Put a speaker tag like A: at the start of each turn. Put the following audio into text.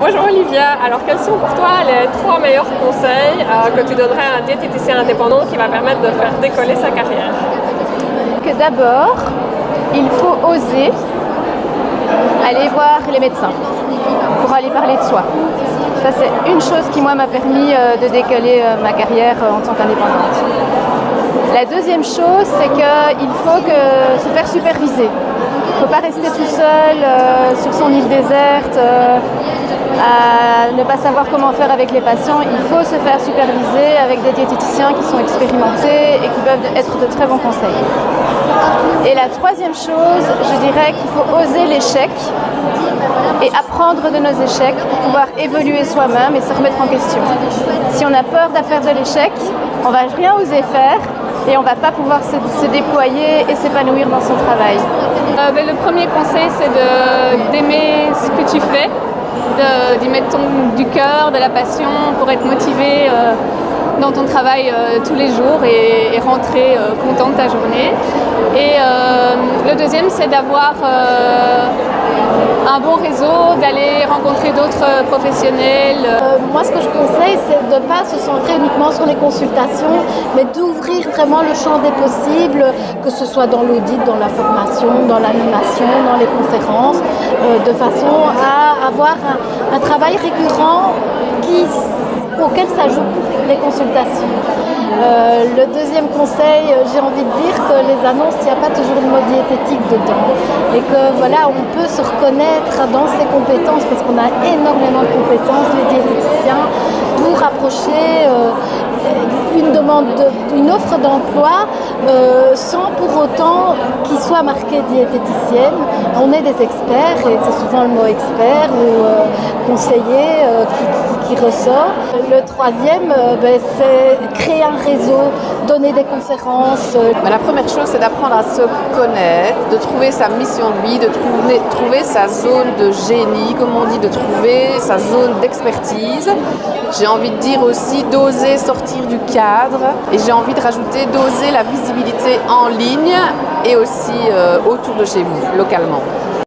A: Bonjour Olivia, alors quels sont pour toi les 3 meilleurs conseils que tu donnerais à un diététicien indépendant qui va permettre de faire décoller sa carrière?
B: Que d'abord, il faut oser aller voir les médecins pour aller parler de soi. Ça, c'est une chose qui, moi, m'a permis de décoller ma carrière en tant qu'indépendante. La deuxième chose, c'est qu'il faut se faire superviser. Il ne faut pas rester tout seul sur son île déserte, à ne pas savoir comment faire avec les patients. Il faut se faire superviser avec des diététiciens qui sont expérimentés et qui peuvent être de très bons conseils. Et la troisième chose, je dirais qu'il faut oser l'échec et apprendre de nos échecs pour pouvoir évoluer soi-même et se remettre en question. Si on a peur d'affaire de l'échec, on ne va rien oser faire et on ne va pas pouvoir se déployer et s'épanouir dans son travail.
A: Le premier conseil, c'est d'aimer ce que tu fais, d'y mettre du cœur, de la passion pour être motivé dans ton travail tous les jours et rentrer content de ta journée. Et le deuxième, c'est d'avoir un bon réseau, d'aller rencontrer d'autres professionnels.
C: Moi, ce que je conseille, c'est de ne pas se centrer uniquement sur les consultations, mais d'ouvrir vraiment le champ des possibles, que ce soit dans l'audit, dans la formation, dans l'animation, dans les conférences, de façon à avoir un travail récurrent auquel s'ajoutent les consultations. Le deuxième conseil, j'ai envie de dire que les annonces, il n'y a pas toujours le mot diététique dedans. Et que voilà, on peut se reconnaître dans ses compétences, parce qu'on a énormément de compétences, les diététiciens, pour approcher une offre d'emploi sans pour autant qu'il soit marqué diététicienne. On est des experts, et c'est souvent le mot expert ou conseiller qui ressort. Le troisième, c'est créer un réseau, donner des conférences.
D: La première chose, c'est d'apprendre à se connaître, de trouver sa mission de vie, de trouver sa zone de génie, comme on dit, de trouver sa zone d'expertise. J'ai envie de dire aussi d'oser sortir du cadre, et j'ai envie de rajouter d'oser la visibilité en ligne et aussi autour de chez vous, localement.